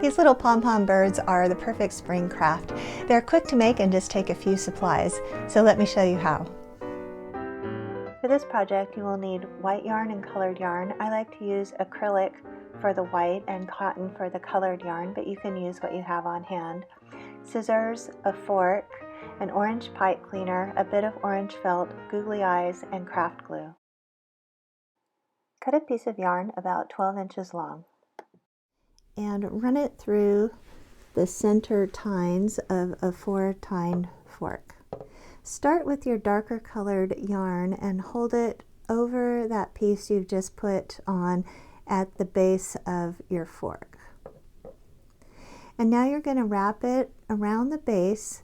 These little pom-pom birds are the perfect spring craft. They're quick to make and just take a few supplies. So let me show you how. For this project, you will need white yarn and colored yarn. I like to use acrylic for the white and cotton for the colored yarn, but you can use what you have on hand. Scissors, a fork, an orange pipe cleaner, a bit of orange felt, googly eyes, and craft glue. Cut a piece of yarn about 12 inches long and run it through the center tines of a 4-tined fork. Start with your darker colored yarn and hold it over that piece you've just put on at the base of your fork. And now you're going to wrap it around the base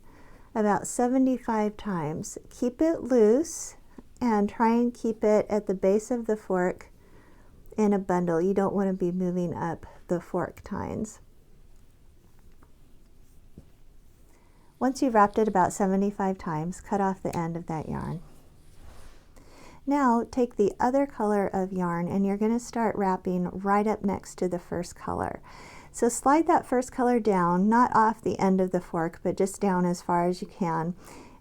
about 75 times. Keep it loose and try and keep it at the base of the fork in a bundle. You don't want to be moving up the fork tines. Once you've wrapped it about 75 times, cut off the end of that yarn. Now take the other color of yarn and you're going to start wrapping right up next to the first color. So slide that first color down, not off the end of the fork, but just down as far as you can,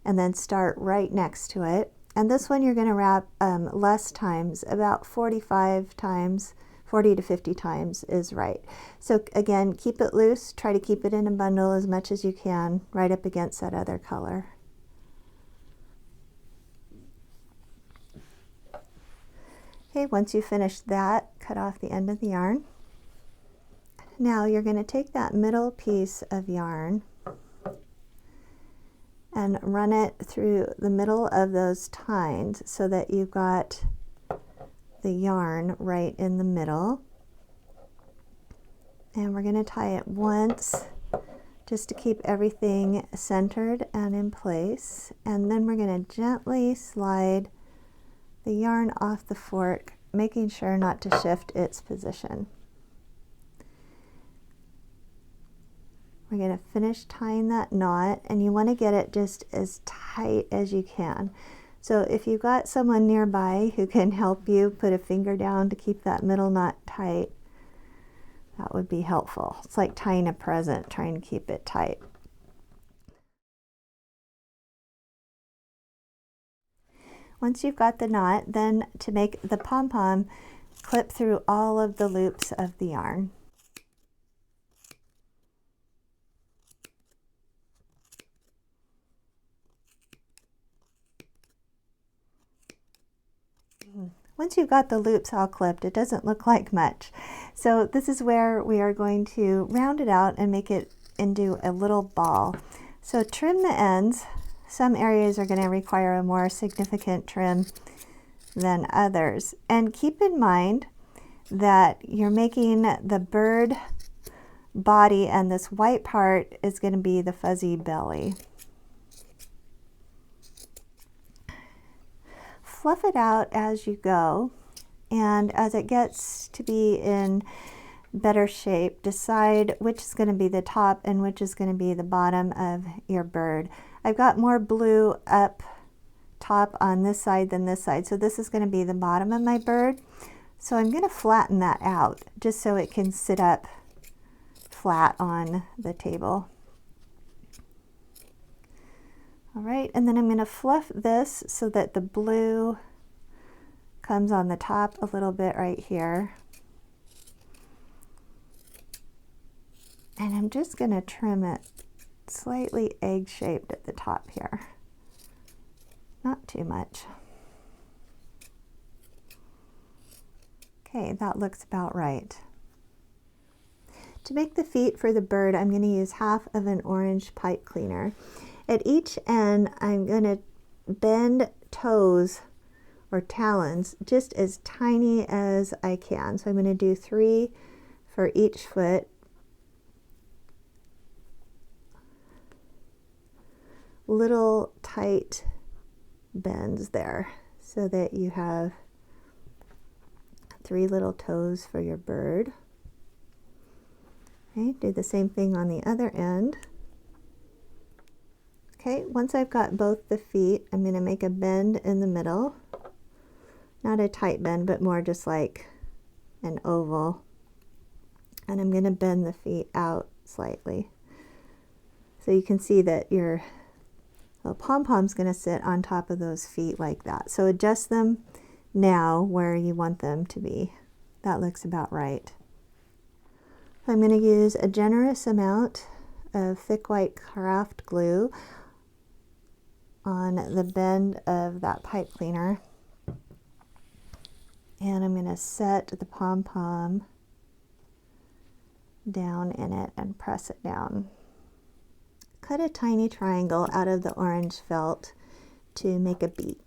and then start right next to it. And this one you're going to wrap less times, about 45 times, 40 to 50 times is right. So again, keep it loose, try to keep it in a bundle as much as you can, right up against that other color. Okay, once you finish that, cut off the end of the yarn. Now you're going to take that middle piece of yarn and run it through the middle of those tines so that you've got the yarn right in the middle. And we're going to tie it once just to keep everything centered and in place. And then we're going to gently slide the yarn off the fork, making sure not to shift its position. We're going to finish tying that knot, and you want to get it just as tight as you can. So if you've got someone nearby who can help you put a finger down to keep that middle knot tight, that would be helpful. It's like tying a present, trying to keep it tight. Once you've got the knot, then to make the pom-pom, clip through all of the loops of the yarn. Once you've got the loops all clipped, it doesn't look like much. So this is where we are going to round it out and make it into a little ball. So trim the ends. Some areas are going to require a more significant trim than others. And keep in mind that you're making the bird body, and this white part is going to be the fuzzy belly. Fluff it out as you go, and as it gets to be in better shape, decide which is going to be the top and which is going to be the bottom of your bird. I've got more blue up top on this side than this side, so this is going to be the bottom of my bird. So I'm going to flatten that out just so it can sit up flat on the table. All right, and then I'm going to fluff this so that the blue comes on the top a little bit right here. And I'm just going to trim it slightly egg-shaped at the top here. Not too much. Okay, that looks about right. To make the feet for the bird, I'm going to use half of an orange pipe cleaner. At each end, I'm going to bend toes or talons just as tiny as I can. So I'm going to do 3 for each foot. Little tight bends there so that you have 3 little toes for your bird. Okay, do the same thing on the other end. Okay, once I've got both the feet, I'm going to make a bend in the middle. Not a tight bend, but more just like an oval. And I'm going to bend the feet out slightly. So you can see that your pom-pom's going to sit on top of those feet like that. So adjust them now where you want them to be. That looks about right. I'm going to use a generous amount of thick white craft glue on the bend of that pipe cleaner. And I'm going to set the pom-pom down in it and press it down. Cut a tiny triangle out of the orange felt to make a beak.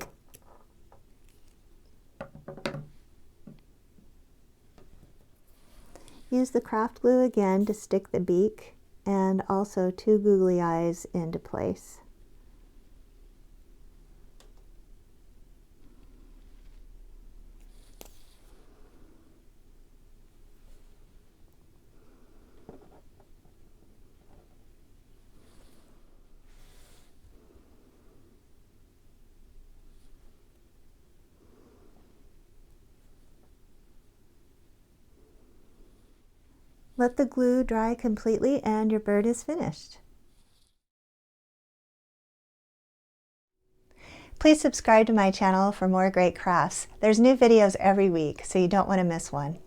Use the craft glue again to stick the beak and also 2 googly eyes into place. Let the glue dry completely and your bird is finished. Please subscribe to my channel for more great crafts. There's new videos every week, so you don't want to miss one.